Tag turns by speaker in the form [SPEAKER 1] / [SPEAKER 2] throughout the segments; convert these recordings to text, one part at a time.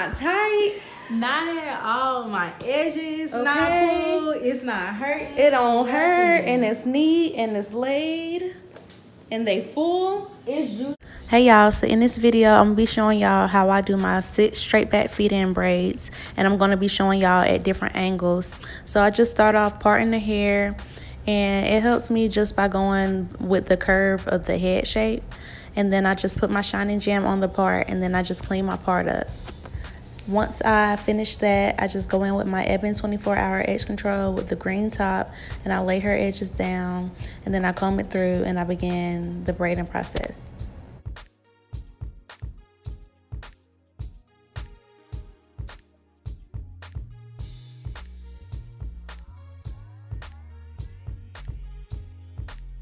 [SPEAKER 1] not tight. Not at all. My edges not pulled. It's not hurting.
[SPEAKER 2] It don't hurt, and it's neat, and it's laid, and they full.
[SPEAKER 1] It's juicy.
[SPEAKER 2] Hey y'all, so in this video I'm gonna be showing y'all how I do my 6 straight back feet in braids, and I'm gonna be showing y'all at different angles. So I just start off parting the hair, and it helps me just by going with the curve of the head shape, and then I just put my shining gem on the part, and then I just clean my part up. Once I finish that, I just go in with my EBIN 24-hour edge control with the green top, and I lay her edges down, and then I comb it through, and I begin the braiding process.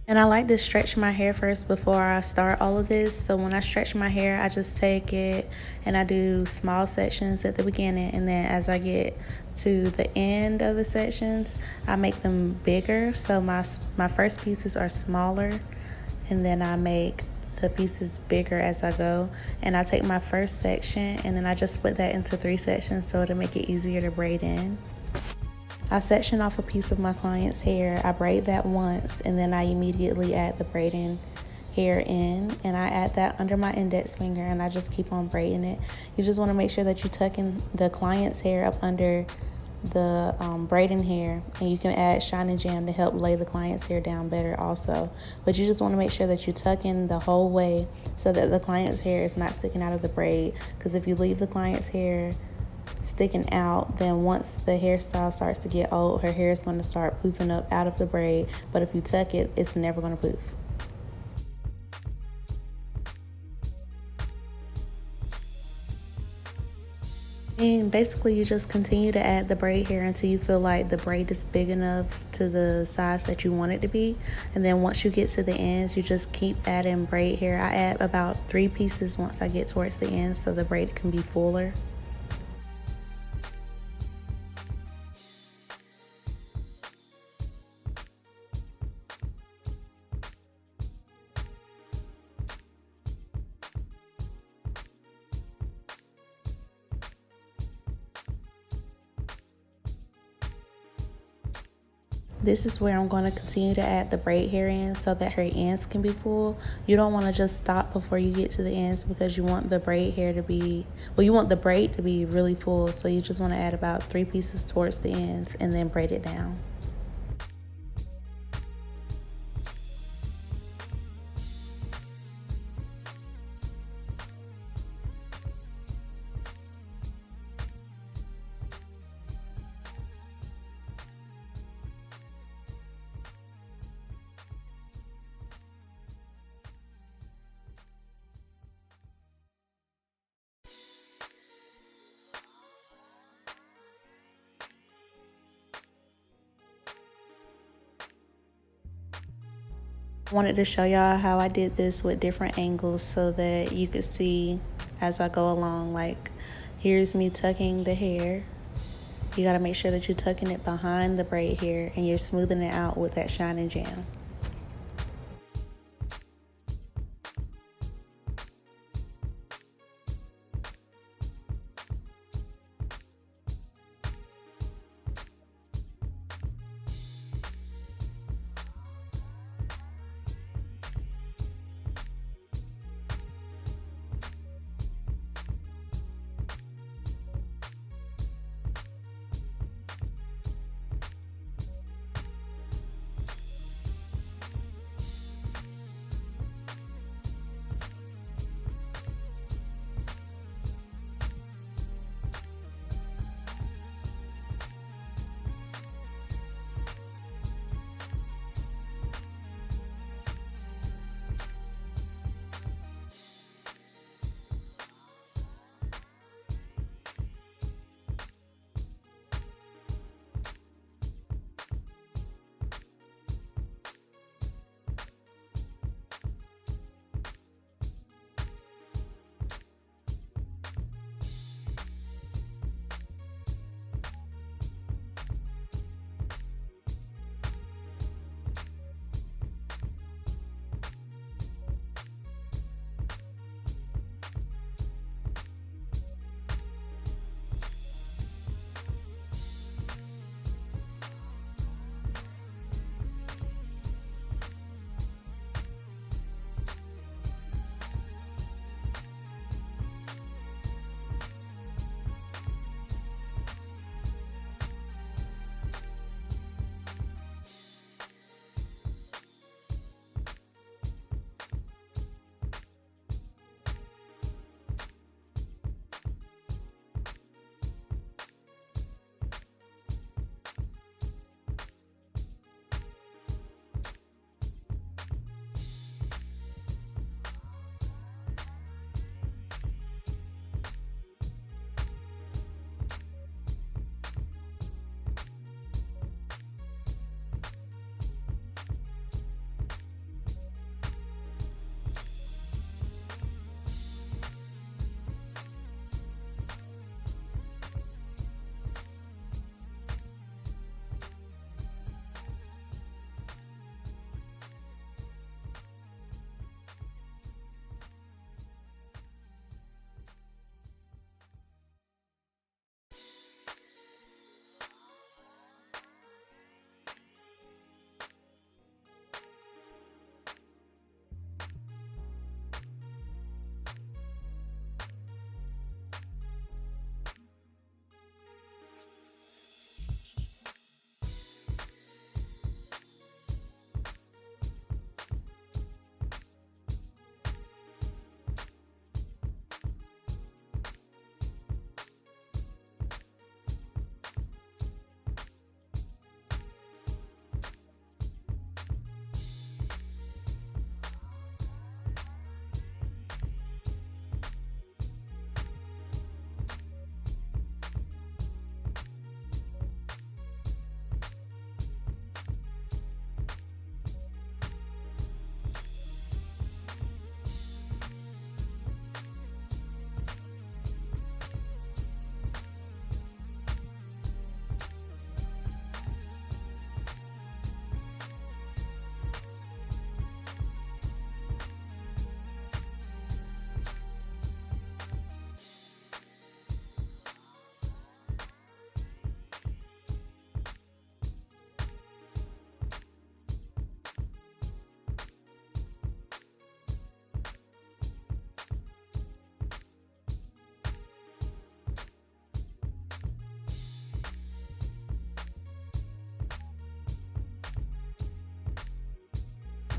[SPEAKER 2] And I like to stretch my hair first before I start all of this. So when I stretch my hair, I just take it and I do small sections at the beginning. And then as I get to the end of the sections, I make them bigger. So my first pieces are smaller, and then I make the pieces bigger as I go. And I take my first section and then I just split that into 3 sections so it'll make it easier to braid in. I section off a piece of my client's hair, I braid that once, and then I immediately add the braiding hair in, and I add that under my index finger, and I just keep on braiding it. You just want to make sure that you tuck in the client's hair up under the braiding hair, and you can add shining gem to help lay the client's hair down better also. But you just want to make sure that you tuck in the whole way so that the client's hair is not sticking out of the braid, because if you leave the client's hair sticking out, then once the hairstyle starts to get old, her hair is going to start poofing up out of the braid. But if you tuck it, it's never going to poof. And basically you just continue to add the braid hair until you feel like the braid is big enough to the size that you want it to be. And then once you get to the ends, you just keep adding braid hair. I add about 3 pieces once I get towards the end so the braid can be fuller. This is where I'm going to continue to add the braid hair in so that her ends can be full. You don't want to just stop before you get to the ends, because you want the braid hair to be, well, you want the braid to be really full. So you just want to add about 3 pieces towards the ends and then braid it down. I wanted to show y'all how I did this with different angles so that you could see as I go along. Like, here's me tucking the hair. You got to make sure that you're tucking it behind the braid hair and you're smoothing it out with that shining gem.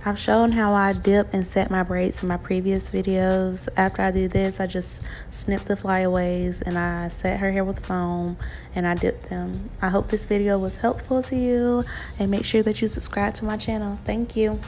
[SPEAKER 2] I've shown how I dip and set my braids in my previous videos. After I do this, I just snip the flyaways and I set her hair with foam and I dip them. I hope this video was helpful to you, and make sure that you subscribe to my channel. Thank you.